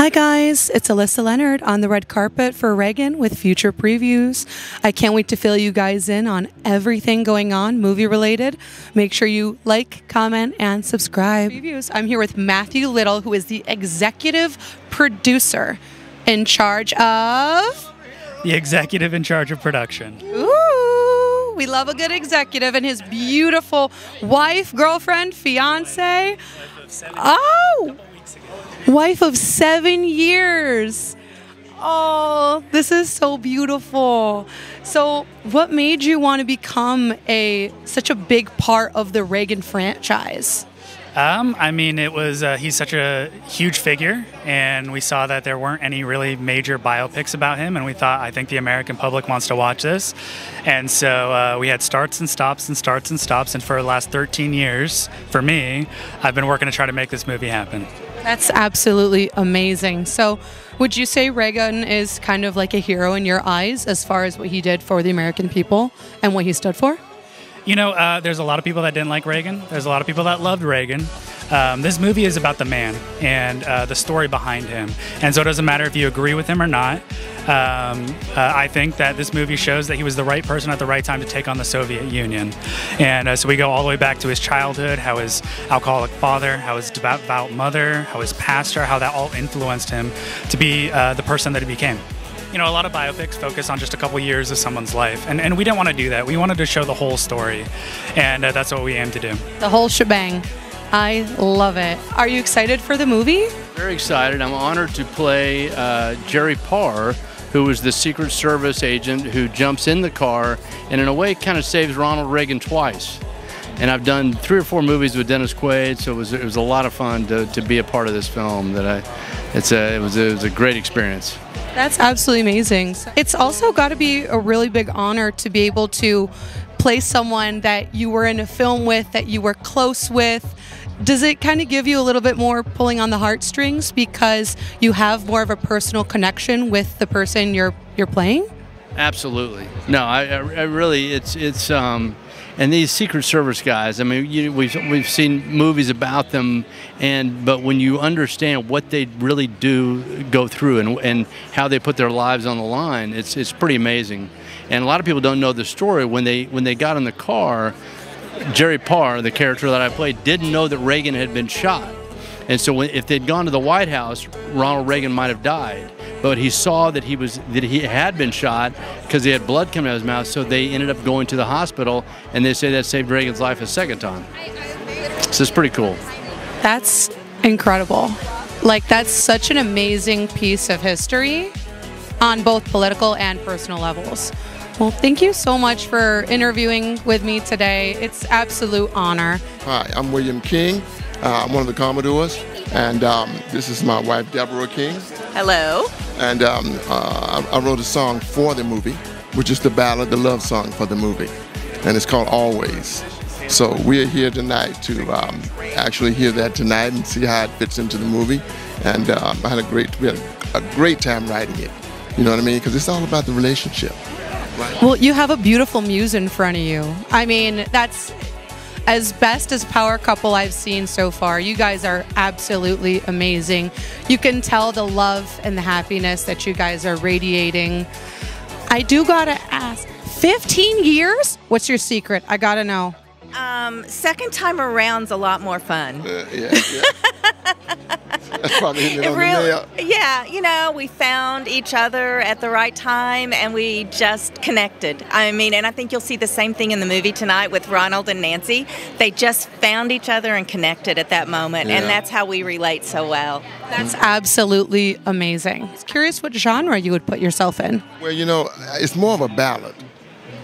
Hi guys, it's Alyssa Leonard on the red carpet for REAGAN with Future Previews. I can't wait to fill you guys in on everything going on movie related. Make sure you like, comment, and subscribe. I'm here with Matthew Little, who is the executive producer in charge of... The executive in charge of production. Ooh, we love a good executive and his beautiful wife, girlfriend, fiance. Oh! Wife of 7 years. Oh, this is so beautiful. So what made you want to become such a big part of the REAGAN franchise? I mean, it was, he's such a huge figure, and we saw that there weren't any really major biopics about him, and we thought, I think the American public wants to watch this. And so we had starts and stops and starts and stops, and for the last 13 years, for me, I've been working to try to make this movie happen. That's absolutely amazing. So would you say REAGAN is kind of like a hero in your eyes as far as what he did for the American people and what he stood for? You know, there's a lot of people that didn't like REAGAN. There's a lot of people that loved REAGAN. This movie is about the man and the story behind him. And so it doesn't matter if you agree with him or not. I think that this movie shows that he was the right person at the right time to take on the Soviet Union. And so we go all the way back to his childhood, how his alcoholic father, how his devout mother, how his pastor, how that all influenced him to be the person that he became. You know, a lot of biopics focus on just a couple years of someone's life, and we didn't want to do that. We wanted to show the whole story, and that's what we aim to do. The whole shebang. I love it. Are you excited for the movie? Very excited. I'm honored to play Jerry Parr, who was the Secret Service agent who jumps in the car and in a way kind of saves Ronald Reagan twice. And I've done 3 or 4 movies with Dennis Quaid, so it was a lot of fun to be a part of this film. It was a great experience. That's absolutely amazing. It's also got to be a really big honor to be able to play someone that you were in a film with, that you were close with. Does it kind of give you a little bit more pulling on the heartstrings because you have more of a personal connection with the person you're playing? Absolutely. No, I really, and these Secret Service guys, I mean, we've seen movies about them, but when you understand what they really do go through and how they put their lives on the line, it's pretty amazing. And a lot of people don't know the story. When they got in the car, Jerry Parr, the character that I played, didn't know that Reagan had been shot. And so if they'd gone to the White House, Ronald Reagan might have died. But he saw that he had been shot because he had blood coming out of his mouth, so they ended up going to the hospital, and they say that saved Reagan's life a second time. So it's pretty cool. That's incredible. Like, that's such an amazing piece of history on both political and personal levels. Well, thank you so much for interviewing with me today. It's absolute honor. Hi, I'm William King. I'm one of the Commodores, and this is my wife, Deborah King. Hello. And I wrote a song for the movie, which is the ballad, the love song for the movie, and it's called Always. So we're here tonight to actually hear that tonight and see how it fits into the movie. And we had a great time writing it. You know what I mean? Because it's all about the relationship. Right? Well, you have a beautiful muse in front of you. I mean, that's as best as power couple I've seen so far. You guys are absolutely amazing. You can tell the love and the happiness that you guys are radiating. I do gotta ask, 15 years? What's your secret? I gotta know. Second time around's a lot more fun. Yeah. That's probably hitting it on the nail. Yeah, you know, we found each other at the right time and we just connected. I mean, and I think you'll see the same thing in the movie tonight with Ronald and Nancy. They just found each other and connected at that moment, and that's how we relate so well. That's absolutely amazing. I was curious what genre you would put yourself in. Well, you know, it's more of a ballad,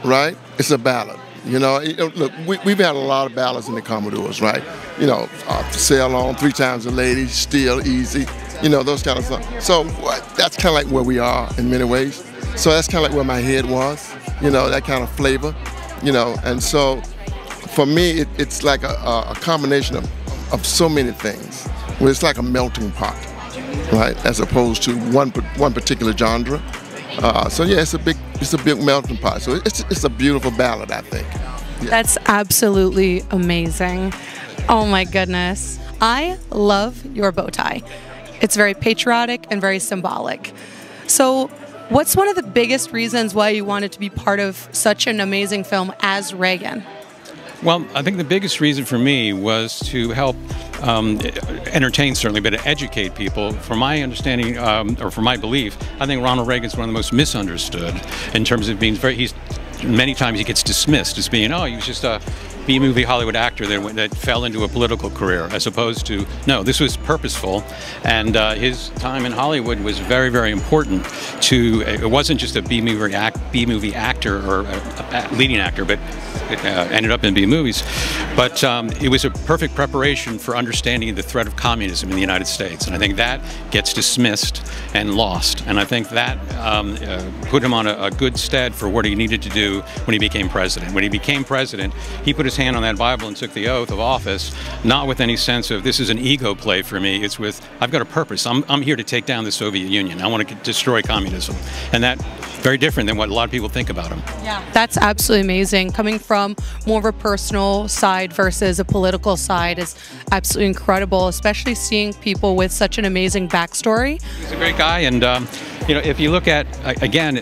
right? It's a ballad. You know, look, we've had a lot of ballads in the Commodores, right? You know, Sail On, 3 Times a Lady, Still Easy, you know, those kind of songs. So that's kind of like where we are in many ways. So that's kind of like where my head was, you know, that kind of flavor, you know. And so for me, it's like a combination of so many things. Well, it's like a melting pot, right, as opposed to one particular genre. So yeah, it's a big melting pot. So it's a beautiful ballad, I think. Yeah. That's absolutely amazing. Oh my goodness. I love your bow tie. It's very patriotic and very symbolic. So what's one of the biggest reasons why you wanted to be part of such an amazing film as Reagan? Well, I think the biggest reason for me was to help entertain, certainly, but to educate people. From my understanding, or from my belief, I think Ronald Reagan's one of the most misunderstood in terms of being many times he gets dismissed as being, oh, he was just a B-movie Hollywood actor that fell into a political career, as opposed to, no, this was purposeful, and his time in Hollywood was very, very important to, it wasn't just a B-movie actor or a leading actor, but it ended up in B-movies, but it was a perfect preparation for understanding the threat of communism in the United States, and I think that gets dismissed and lost, and I think that put him on a good stead for what he needed to do when he became president. When he became president, he put his hand on that Bible and took the oath of office, not with any sense of this is an ego play for me. It's with, I've got a purpose. I'm here to take down the Soviet Union. I want to destroy communism. And that very different than what a lot of people think about him. Yeah, that's absolutely amazing. Coming from more of a personal side versus a political side is absolutely incredible, especially seeing people with such an amazing backstory. He's a great guy, and you know, if you look at, again,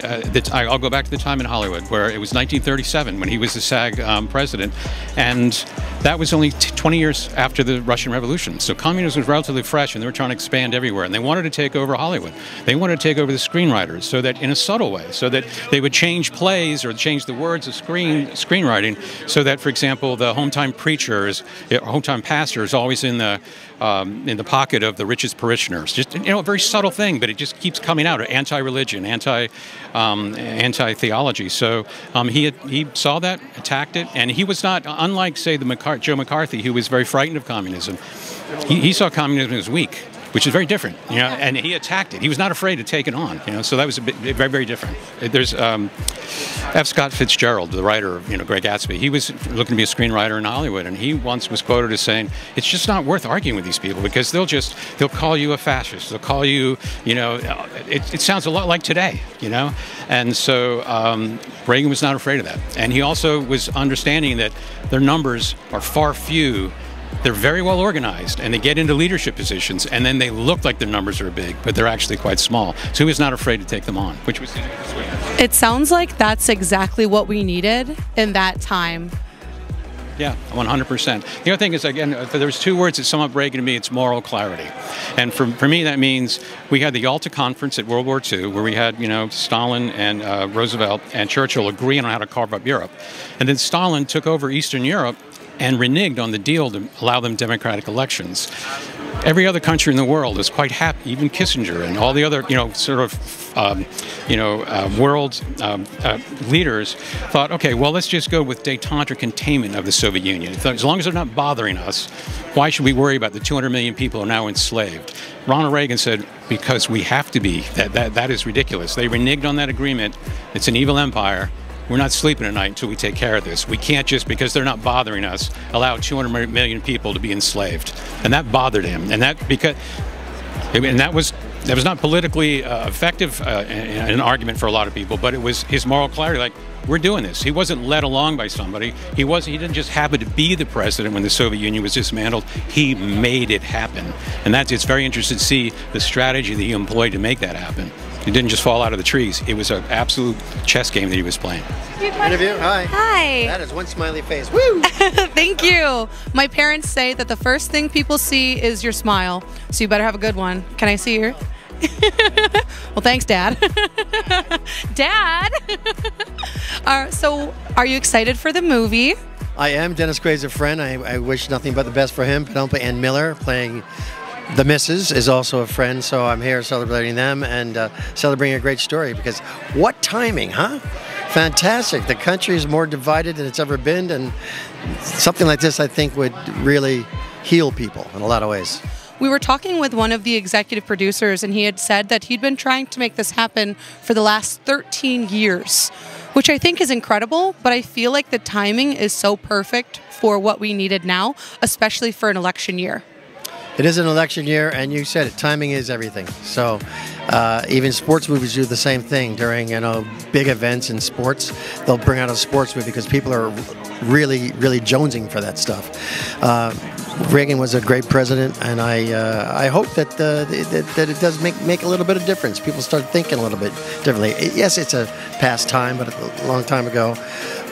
I'll go back to the time in Hollywood where it was 1937 when he was the SAG president, and that was only 20 years after the Russian Revolution. So communism was relatively fresh, and they were trying to expand everywhere, and they wanted to take over Hollywood. They wanted to take over the screenwriters, so that in a subtle way, so that they would change plays or change the words of screenwriting, so that, for example, the hometown preacher, hometown pastor is always in the pocket of the richest parishioners. Just, you know, a very subtle thing, but it just keeps coming out. Anti-religion, anti-theology. So he saw that, attacked it, and he was not, unlike, say, Joe McCarthy, who was very frightened of communism. He saw communism as weak, which is very different, you know, and he attacked it. He was not afraid to take it on, you know, so that was very, very different. There's F. Scott Fitzgerald, the writer of, Great Gatsby. He was looking to be a screenwriter in Hollywood, and he once was quoted as saying, it's just not worth arguing with these people because they'll call you a fascist. They'll call you, it sounds a lot like today, you know, and so Reagan was not afraid of that. And he also was understanding that their numbers are far few. They're very well organized, and they get into leadership positions, and then they look like their numbers are big, but they're actually quite small. So he was not afraid to take them on, which was sweet. It sounds like that's exactly what we needed in that time. Yeah, 100%. The other thing is, again, if there's two words that sum up Reagan to me, it's moral clarity. And for me, that means we had the Yalta Conference at World War II, where we had, Stalin and Roosevelt and Churchill agreeing on how to carve up Europe. And then Stalin took over Eastern Europe and reneged on the deal to allow them democratic elections. Every other country in the world is quite happy, even Kissinger and all the other, world leaders thought, okay, well, let's just go with détente or containment of the Soviet Union. As long as they're not bothering us, why should we worry about the 200 million people who are now enslaved? Ronald Reagan said, because we have to be. That is ridiculous. They reneged on that agreement. It's an evil empire. We're not sleeping at night until we take care of this. We can't just, because they're not bothering us, allow 200 million people to be enslaved. And that bothered him. And that was not politically effective an argument for a lot of people, but it was his moral clarity, like, we're doing this. He wasn't led along by somebody. He didn't just happen to be the president when the Soviet Union was dismantled. He made it happen. And it's very interesting to see the strategy that he employed to make that happen. He didn't just fall out of the trees. It was an absolute chess game that he was playing. Interview? Hi. Hi. That is one smiley face. Woo! Thank you. My parents say that the first thing people see is your smile, so you better have a good one. Can I see your? Well, thanks, Dad. Dad! So, are you excited for the movie? I am. Dennis Quaid's a friend. I wish nothing but the best for him. Penelope Ann Miller playing the Mrs. is also a friend, so I'm here celebrating them and celebrating a great story, because what timing, huh? Fantastic. The country is more divided than it's ever been, and something like this, I think, would really heal people in a lot of ways. We were talking with one of the executive producers, and he had said that he'd been trying to make this happen for the last 13 years, which I think is incredible, but I feel like the timing is so perfect for what we needed now, especially for an election year. It is an election year, and you said it, timing is everything. So even sports movies do the same thing during, big events in sports. They'll bring out a sports movie because people are really, really jonesing for that stuff. Reagan was a great president, and I hope that that it does make a little bit of difference. People start thinking a little bit differently. Yes, it's a past time, but a long time ago.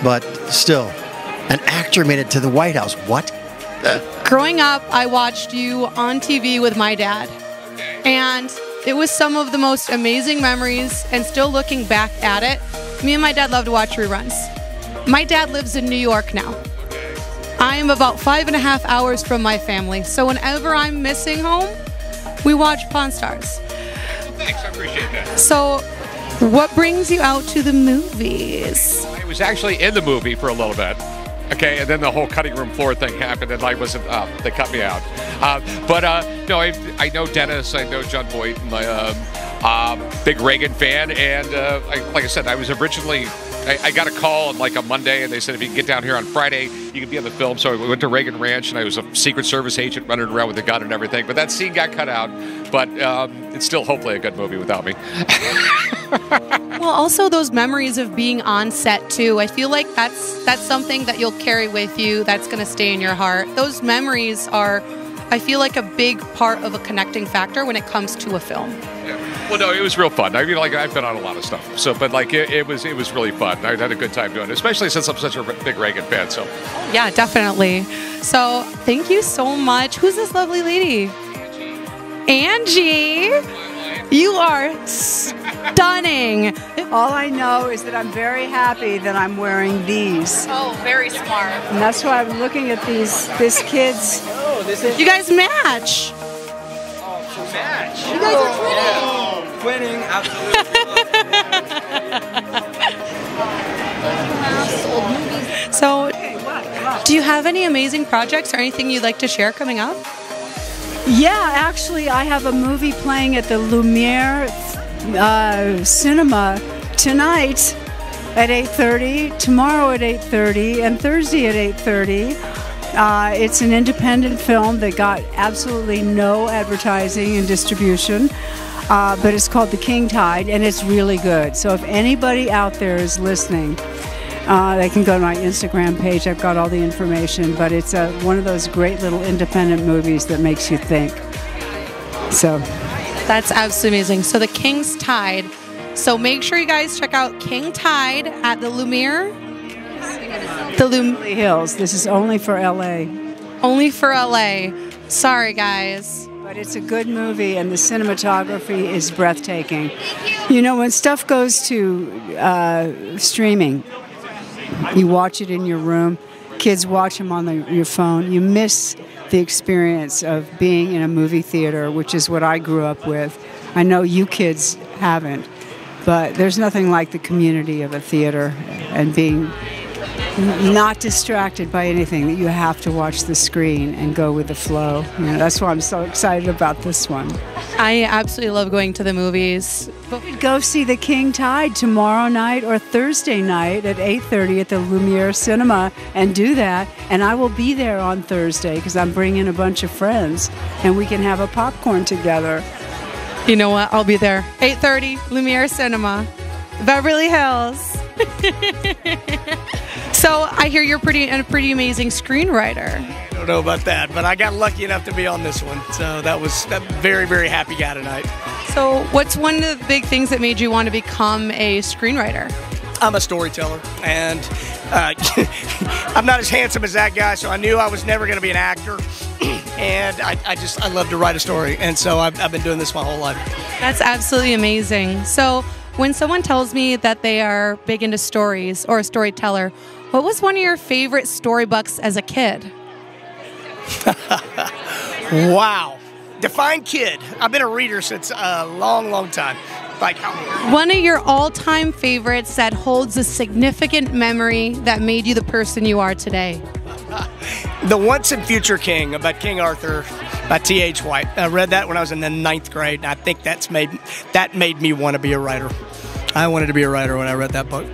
But still, an actor made it to the White House. What? Growing up, I watched you on TV with my dad, and it was some of the most amazing memories. And still looking back at it, me and my dad love to watch reruns. My dad lives in New York now. I am about 5.5 hours from my family, so whenever I'm missing home, we watch Pawn Stars. Thanks, I appreciate that. So, what brings you out to the movies? I was actually in the movie for a little bit. Okay, and then the whole cutting room floor thing happened, and I wasn't. They cut me out. No, I know Dennis. I know John Boyd. I'm a big Reagan fan, and like I said, I was originally. I got a call on like a Monday, and they said if you can get down here on Friday, you can be on the film. So we went to Reagan Ranch, and I was a Secret Service agent running around with a gun and everything. But that scene got cut out. But it's still hopefully a good movie without me. Well, also those memories of being on set too. I feel like that's something that you'll carry with you. That's going to stay in your heart. Those memories are, I feel like, a big part of a connecting factor when it comes to a film. Yeah. Well, no, it was real fun. I mean, like I've been on a lot of stuff, so but like it was really fun. I had a good time doing it, especially since I'm such a big Reagan fan. So yeah, definitely. So thank you so much. Who's this lovely lady? Angie. You are stunning. All I know is that I'm very happy that I'm wearing these. Oh, very smart. And that's why I'm looking at this kid's. You guys match. Match. You guys are twinning. Twinning, absolutely. So, do you have any amazing projects or anything you'd like to share coming up? Yeah, actually, I have a movie playing at the Lumiere Cinema tonight at 8:30, tomorrow at 8:30, and Thursday at 8:30. It's an independent film that got absolutely no advertising and distribution, but it's called The King Tide, and it's really good. So if anybody out there is listening, they can go to my Instagram page. I've got all the information, but it's one of those great little independent movies that makes you think. So that's absolutely amazing. So The King's Tide. So make sure you guys check out King Tide at the Lumiere. Beverly Hills. This is only for LA. Only for LA. Sorry, guys. But it's a good movie, and the cinematography is breathtaking. You know, when stuff goes to streaming, you watch it in your room, kids watch them on your phone, you miss the experience of being in a movie theater, which is what I grew up with. I know you kids haven't, but there's nothing like the community of a theater and being not distracted by anything, that you have to watch the screen and go with the flow. You know, that's why I'm so excited about this one. I absolutely love going to the movies. Go see The King Tide tomorrow night or Thursday night at 8:30 at the Lumiere Cinema and do that. And I will be there on Thursday because I'm bringing a bunch of friends and we can have a popcorn together. You know what? I'll be there. 8:30, Lumiere Cinema, Beverly Hills. So I hear you're a pretty amazing screenwriter. I don't know about that, but I got lucky enough to be on this one. So that was a very, very happy guy tonight. So what's one of the big things that made you want to become a screenwriter? I'm a storyteller, and I'm not as handsome as that guy, so I knew I was never going to be an actor. And I love to write a story, and so I've been doing this my whole life. That's absolutely amazing. So when someone tells me that they are big into stories or a storyteller, what was one of your favorite storybooks as a kid? Wow. Define kid. I've been a reader since a long, long time. Like how many? One of your all-time favorites that holds a significant memory that made you the person you are today. The Once and Future King about King Arthur by T.H. White. I read that when I was in the 9th grade, and I think that made me want to be a writer. I wanted to be a writer when I read that book.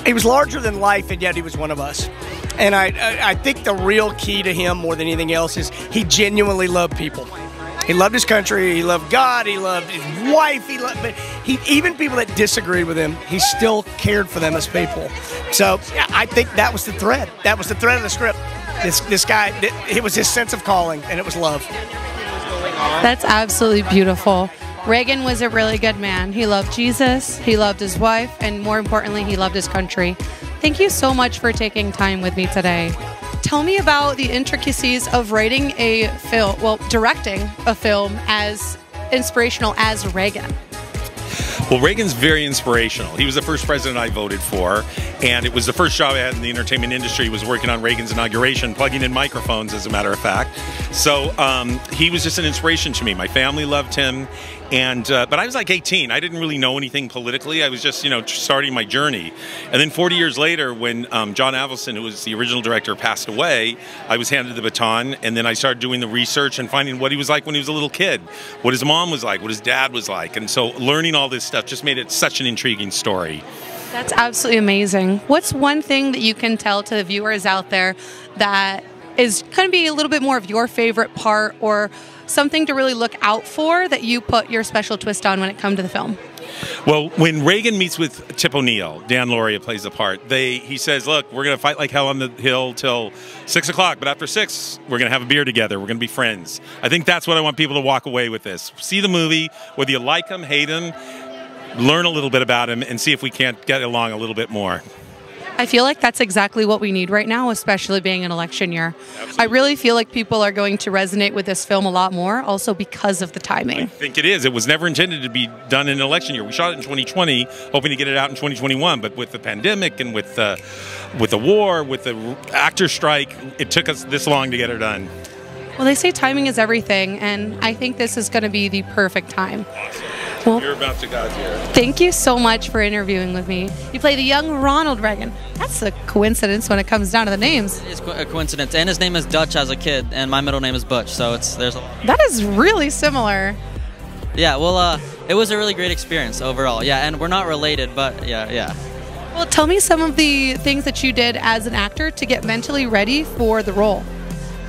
He was larger than life, and yet he was one of us. And I think the real key to him, more than anything else, is he genuinely loved people. He loved his country, he loved God, he loved his wife, even people that disagreed with him, he still cared for them as people. So yeah, I think that was the thread. That was the thread of the script. This guy, it was his sense of calling, and it was love. That's absolutely beautiful. Reagan was a really good man. He loved Jesus, he loved his wife, and more importantly, he loved his country. Thank you so much for taking time with me today. Tell me about the intricacies of writing a film, well, directing a film as inspirational as Reagan. Well, Reagan's very inspirational. He was the first president I voted for, and it was the first job I had in the entertainment industry. Was working on Reagan's inauguration, plugging in microphones, as a matter of fact. So he was just an inspiration to me. My family loved him, and but I was like 18. I didn't really know anything politically. I was just, starting my journey. And then 40 years later, when John Avildsen, who was the original director, passed away, I was handed the baton, and then I started doing the research and finding what he was like when he was a little kid, what his mom was like, what his dad was like, and so learning all this stuff just made it such an intriguing story. That's absolutely amazing. What's one thing that you can tell to the viewers out there that is going to be a little bit more of your favorite part, or something to really look out for that you put your special twist on when it comes to the film? Well, when Reagan meets with Tip O'Neill, Dan Lauria plays the part, he says, look, we're going to fight like hell on the Hill till 6 o'clock, but after 6, we're going to have a beer together. We're going to be friends. I think that's what I want people to walk away with this. See the movie, whether you like him, hate him, learn a little bit about him, and see if we can't get along a little bit more. I feel like that's exactly what we need right now, especially being an election year. Absolutely. I really feel like people are going to resonate with this film a lot more, also because of the timing. I think it is. It was never intended to be done in an election year. We shot it in 2020, hoping to get it out in 2021, but with the pandemic and with the war, with the actor strike, it took us this long to get it done. Well, they say timing is everything, and I think this is going to be the perfect time. Well, you're about to God's ear. Thank you so much for interviewing with me. You play the young Ronald Reagan. That's a coincidence when it comes down to the names. It's a coincidence, and his name is Dutch as a kid, and my middle name is Butch, so there's a... That is really similar. Yeah, well, it was a really great experience overall. Yeah, and we're not related, but yeah. Well, tell me some of the things that you did as an actor to get mentally ready for the role.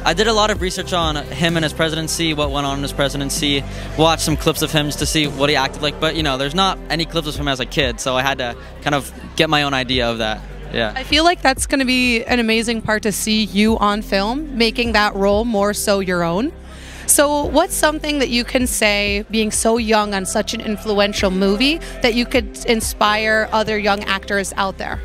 I did a lot of research on him and his presidency, what went on in his presidency, watched some clips of him just to see what he acted like, but there's not any clips of him as a kid, so I had to kind of get my own idea of that. Yeah. I feel like that's going to be an amazing part to see you on film, making that role more so your own. So what's something that you can say, being so young on such an influential movie, that you could inspire other young actors out there?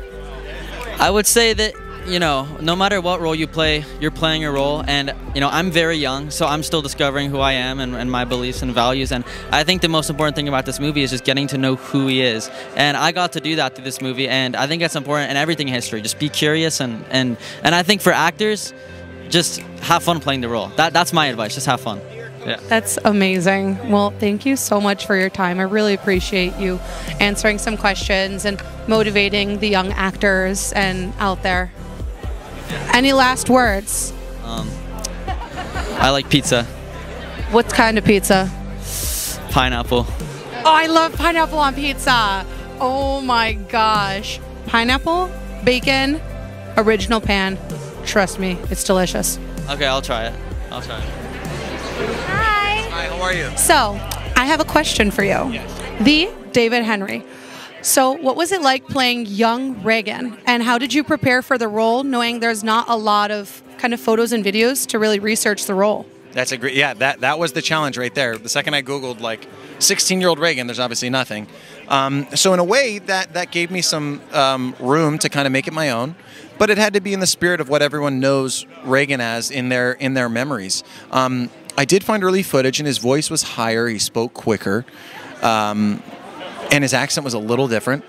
I would say that no matter what role you play, you're playing a role, and I'm very young, so I'm still discovering who I am and my beliefs and values, and I think the most important thing about this movie is just getting to know who he is, and I got to do that through this movie, and I think that's important in everything in history. Just be curious, and I think for actors, just have fun playing the role. That's my advice, just have fun. Yeah. That's amazing. Well, thank you so much for your time. I really appreciate you answering some questions and motivating the young actors and out there. Any last words? I like pizza. What kind of pizza? Pineapple. Oh, I love pineapple on pizza. Oh my gosh. Pineapple, bacon, original pan. Trust me, it's delicious. Okay, I'll try it. Hi. Hi, how are you? So, I have a question for you. Yes. The David Henry. So what was it like playing young Reagan, and how did you prepare for the role, knowing there's not a lot of kind of photos and videos to really research the role? That's a great, yeah, that was the challenge right there. The second I Googled like 16-year-old Reagan, there's obviously nothing. So in a way that gave me some room to kind of make it my own, but it had to be in the spirit of what everyone knows Reagan as in their memories. I did find early footage, and his voice was higher, he spoke quicker. And his accent was a little different.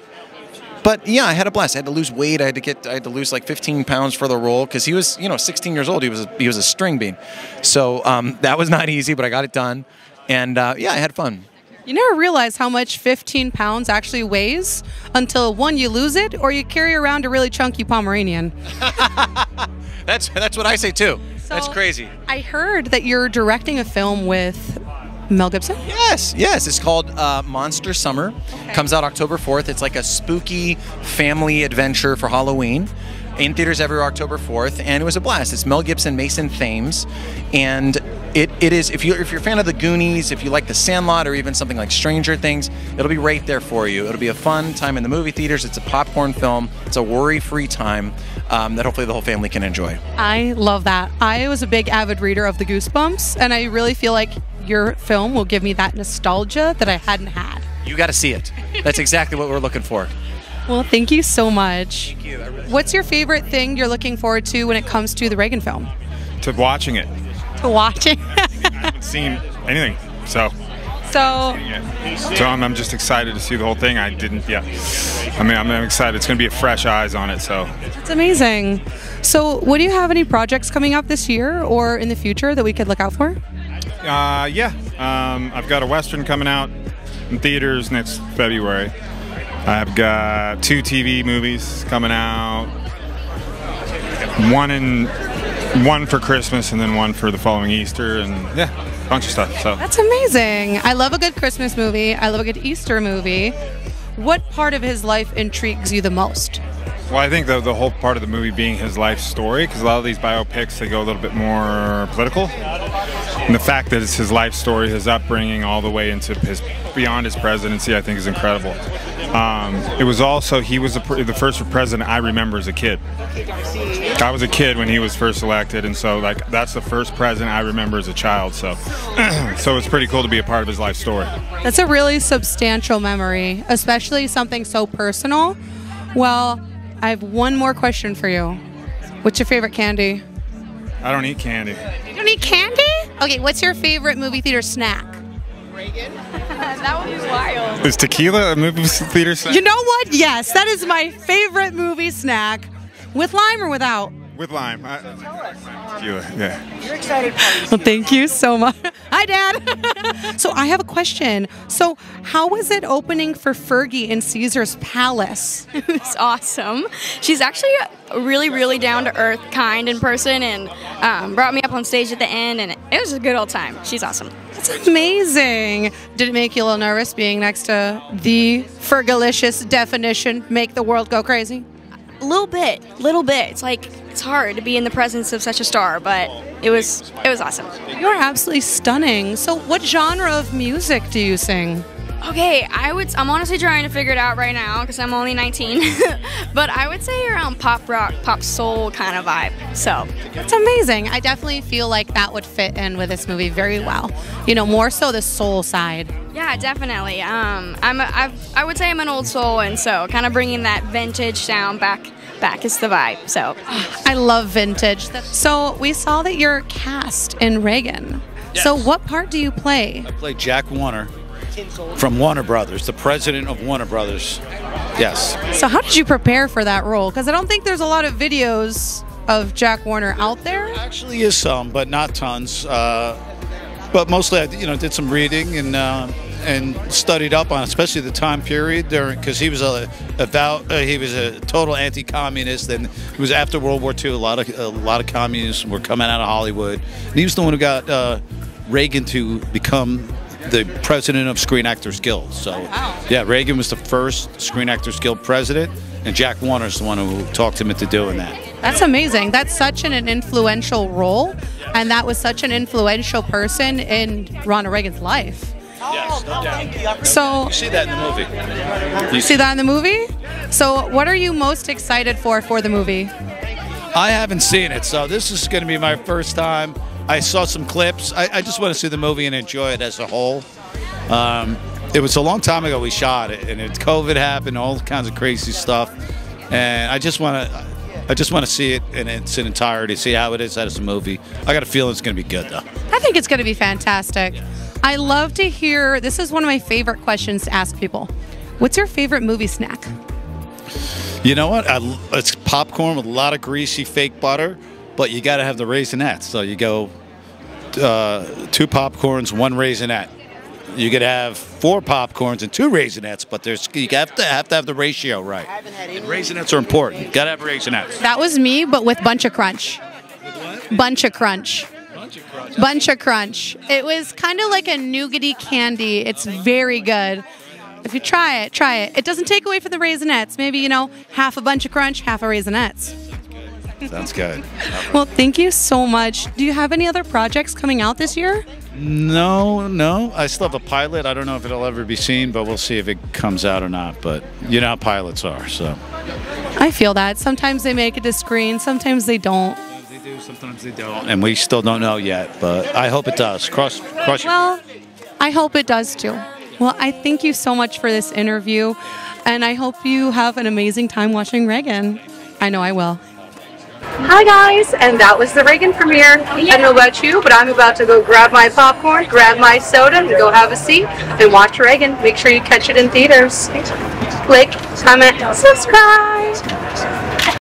But yeah, I had a blast. I had to lose weight. I had to lose like 15 pounds for the role, because he was, 16 years old. He was a string bean. So that was not easy, but I got it done. And yeah, I had fun. You never realize how much 15 pounds actually weighs until, one, you lose it, or you carry around a really chunky Pomeranian. That's what I say too. So that's crazy. I heard that you're directing a film with Mel Gibson? Yes. It's called Monster Summer. Okay. Comes out October 4th. It's like a spooky family adventure for Halloween. In theaters everywhere October 4th, and it was a blast. It's Mel Gibson, Mason Thames, and it is, if you're a fan of the Goonies, if you like The Sandlot, or even something like Stranger Things, it'll be right there for you. It'll be a fun time in the movie theaters. It's a popcorn film. It's a worry-free time that hopefully the whole family can enjoy. I love that. I was a big avid reader of the Goosebumps, and I really feel like your film will give me that nostalgia that I hadn't had. You got to see it. That's exactly what we're looking for. Well, thank you so much. Thank you. What's your favorite thing you're looking forward to when it comes to the Reagan film? To watching it. To watching. I haven't seen anything, so I'm just excited to see the whole thing. I didn't yet. I mean, I'm excited. It's going to be a fresh eyes on it, so. That's amazing. So, do you have any projects coming up this year or in the future that we could look out for? Yeah. I've got a Western coming out in theaters next February. I've got 2 TV movies coming out. One for Christmas and then one for the following Easter, and yeah, a bunch of stuff. So that's amazing. I love a good Christmas movie. I love a good Easter movie. What part of his life intrigues you the most? Well, I think the whole part of the movie being his life story, because a lot of these biopics, they go a little bit more political. And the fact that it's his life story, his upbringing, all the way into beyond his presidency, I think is incredible. It was also, he was the first president I remember as a kid. I was a kid when he was first elected, and so that's the first president I remember as a child. So, so it's pretty cool to be a part of his life story. That's a really substantial memory, especially something so personal. Well, I have one more question for you. What's your favorite candy? I don't eat candy. You don't eat candy? Okay, what's your favorite movie theater snack? REAGAN? That would be wild. Is tequila a movie theater snack? You know what? Yes, that is my favorite movie snack. With lime or without? With lime. Tequila, yeah. You're excited. Well, thank you so much. Hi, Dad. So I have a question. So how was it opening for Fergie in Caesar's Palace? It was awesome. She's actually really, really down to earth, kind in person, and brought me up on stage at the end, and it was a good old time. She's awesome. That's amazing. Did it make you a little nervous being next to the Fergalicious definition, make the world go crazy? A little bit. It's like, it's hard to be in the presence of such a star, but it was awesome. You're absolutely stunning. So what genre of music do you sing? Okay, I'm honestly trying to figure it out right now because I'm only 19, but I would say around pop rock, pop soul kind of vibe. So that's amazing. I definitely feel like that would fit in with this movie very well. You know, more so the soul side. Yeah, definitely. I would say I'm an old soul, and so kind of bringing that vintage sound back is the vibe. So I love vintage. So we saw that you're cast in REAGAN. Yes. So what part do you play? I play Jack Warner from Warner Brothers, the president of Warner Brothers. Yes. So how did you prepare for that role? Because I don't think there's a lot of videos of Jack Warner out there. There actually is some, but not tons. But mostly, I did some reading and studied up on, especially the time period because he was a total anti-communist, and it was after World War II. A lot of communists were coming out of Hollywood, and he was the one who got Reagan to become the president of Screen Actors Guild. So, yeah, Reagan was the first Screen Actors Guild president, and Jack Warner's the one who talked him into doing that. That's amazing. That's such an influential role, and that was such an influential person in Ronald Reagan's life. Yes, no doubt. So you see that in the movie. You see that in the movie? So what are you most excited for the movie? I haven't seen it, so this is going to be my first time. I saw some clips. I just want to see the movie and enjoy it as a whole. It was a long time ago we shot it, and COVID happened, all kinds of crazy stuff, and I just want to see it in its entirety, see how it is as a movie. I got a feeling it's going to be good, though. I think it's going to be fantastic. I love to hear, this is one of my favorite questions to ask people. What's your favorite movie snack? You know what? It's popcorn with a lot of greasy fake butter, but you got to have the Raisinets. So you go 2 popcorns, 1 Raisinette. You could have 4 popcorns and 2 Raisinets, but you have to have the ratio right. And Raisinets are important. You got to have Raisinets. That was me, but with Bunch of Crunch. Bunch of Crunch. Bunch of Crunch. It was kind of like a nougaty candy. It's very good. If you try it, try it. It doesn't take away from the Raisinets. Maybe, half a Bunch of Crunch, half a Raisinets. Sounds good. Well, thank you so much. Do you have any other projects coming out this year? No. I still have a pilot. I don't know if it'll ever be seen, but we'll see if it comes out or not. But you know how pilots are, so. I feel that. Sometimes they make it to screen, sometimes they don't. Sometimes they do, sometimes they don't. And we still don't know yet, but I hope it does. Cross Well, I hope it does too. Well, I thank you so much for this interview, and I hope you have an amazing time watching Reagan. I know I will. Hi guys, and that was the Reagan premiere. I don't know about you, but I'm about to go grab my popcorn, grab my soda, and go have a seat and watch Reagan. Make sure you catch it in theaters. Like, comment, subscribe.